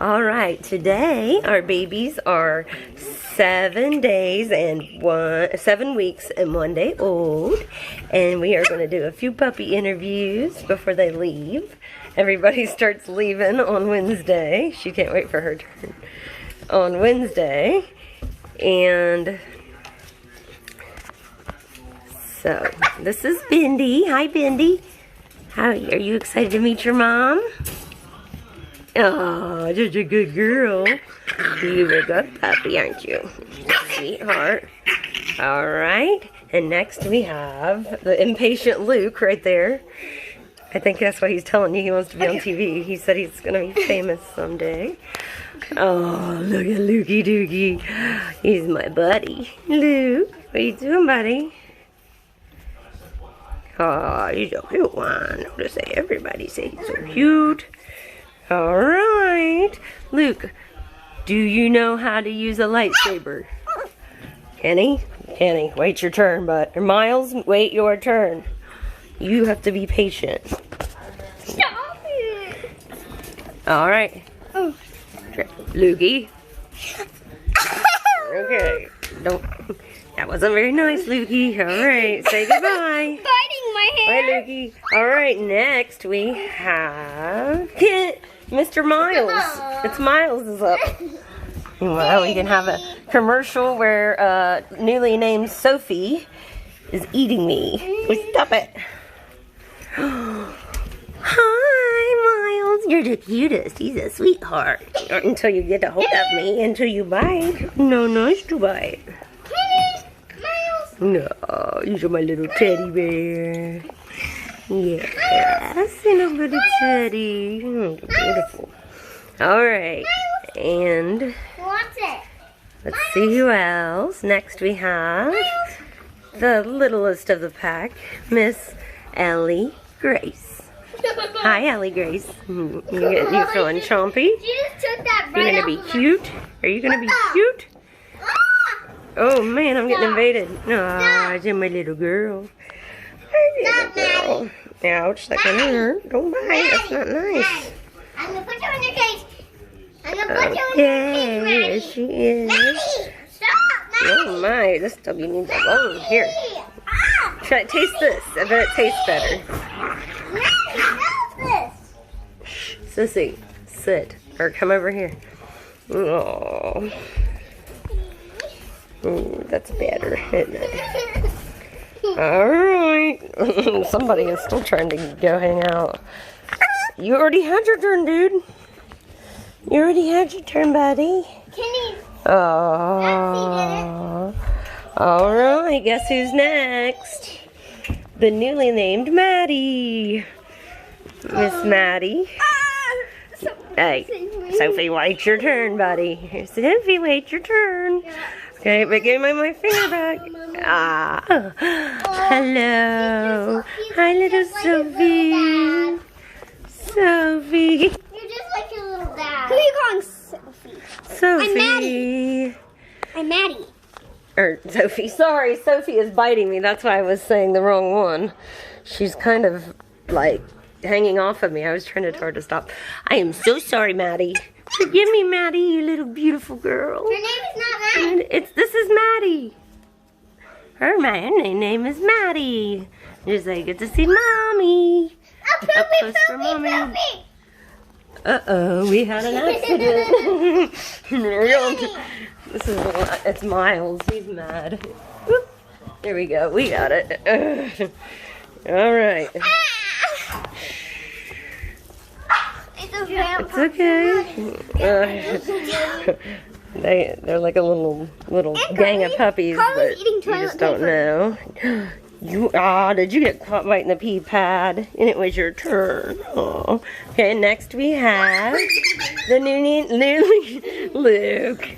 All right, today our babies are 7 days and 7 weeks and 1 day old, and we are going to do a few puppy interviews before they leave. Everybody starts leaving on Wednesday. She can't wait for her turn on Wednesday, and so this is Bindi. Hi, Bindi. How are you excited to meet your mom? Oh, such a good girl. You're a good puppy, aren't you? Sweetheart. Alright. And next we have the impatient Luke right there. I think that's why he's telling you he wants to be on TV. He said he's going to be famous someday. Oh, look at Lukey Dookie. He's my buddy. Luke, what are you doing, buddy? Oh, he's a cute one. I'll just say everybody say he's so cute. Alright. Luke, do you know how to use a lightsaber? Kenny? Kenny, wait your turn, bud. Or Miles, wait your turn. You have to be patient. Stop it! Alright. Oh. Lukey. Okay. Don't. That wasn't very nice, Lukey. Alright, say goodbye. Biting my hair. Bye, Lukey. Alright, next we have Mr. Miles. It's Miles is up. Well, we can have a commercial where newly named Sophie is eating me. Stop it. Hi, Miles. You're the cutest. He's a sweetheart. Until you get a hold of me. Until you bite. No, nice to bite. No, you're my little teddy bear. Yes, you know, little teddy. Beautiful. Alright, and let's see who else. Next we have the littlest of the pack, Miss Ellie Grace. Hi, Ellie Grace. You feeling chompy? You're gonna be cute? Are you gonna be cute? Oh man, I'm getting invaded. Aw, it's my little girl. My little girl. Ouch, that can hurt. Don't bite, that's not nice. I'm gonna put you in your cage. I'm gonna put you in your cage, Maddie. Yes, she is. Maddie, stop, Maddie. Oh my, this doggy needs a bone. Here. Try taste this. I bet it tastes better. Maddie, stop this. Sissy, sit. Or come over here. Oh. That's better, isn't it? Alright. Somebody is still trying to go hang out. You already had your turn, dude. You already had your turn, buddy. Oh. Alright, guess who's next? The newly named Maddie. Miss Maddie. Hey, Sophie, wait your turn, buddy. Sophie, wait your turn. Okay, but give me my finger back. Ah. Hello. Hi, little Sophie. Sophie. You're just like your little dad. Who are you calling Sophie? Sophie. I'm Maddie. Or Sophie. Sorry, Sophie is biting me. That's why I was saying the wrong one. She's kind of like hanging off of me. I was trying to tell her to stop. I am so sorry, Maddie. Forgive me, Maddie, you little beautiful girl. Her name is not Maddie. This is Maddie. Her name is Maddie. Just say good to see Mommy. Oh, poopy. Uh-oh, we had an accident. It's Miles. He's mad. Whoop. There we go. We got it. All right. It's okay. They're like a little gang of puppies, but you just don't know. Did you get caught biting the pee pad? And it was your turn. Oh. Okay, next we have the newly Luke.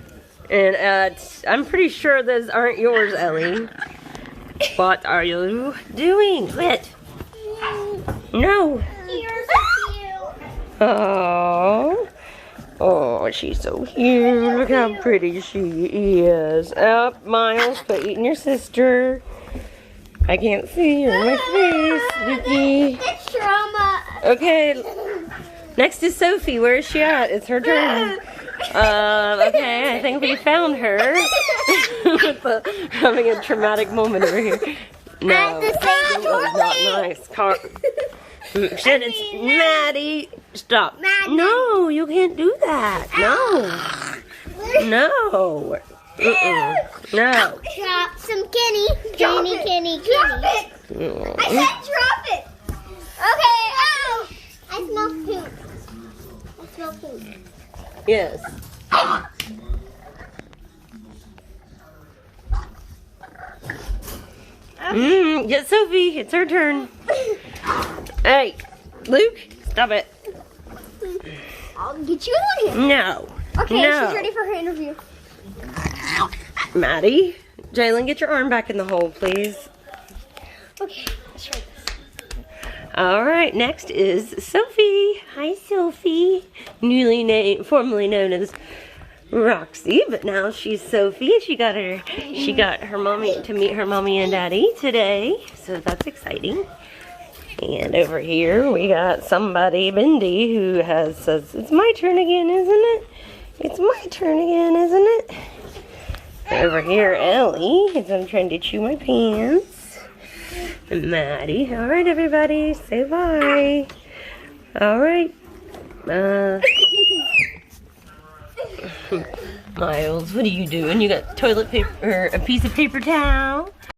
And I'm pretty sure those aren't yours, Ellie. What are you doing? Quit. No. Oh. Oh, she's so cute. Look how pretty she is. Up, Miles, quit eating your sister. I can't see her in my face, Vicky. It's trauma. Okay, Next is Sophie. Where is she at? It's her turn. Okay, I think we found her. Having a traumatic moment over here. No, that was not nice. Shit, it's Maddie. Stop. Maddie. No, you can't do that. No. No. No. Drop some Kenny. Kenny. Drop it. I said drop it. Okay. Oh. I smell poop. Yes. Get Sophie. It's her turn. Hey, Luke, stop it. I'll get you on here. No. Okay, No. she's ready for her interview. Maddie, Jalen, get your arm back in the hole, please. Okay, let's try this. All right, next is Sophie. Hi, Sophie. Formerly known as Roxy, but now she's Sophie. She got her mommy to meet her mommy and daddy today, so that's exciting. And over here we got somebody, Bindi, who says, it's my turn again, isn't it? It's my turn again, isn't it? Over here, Ellie is trying to chew my pants. And Maddie. All right, everybody, say bye. All right. Miles, what are you doing? You got toilet paper, or a piece of paper towel?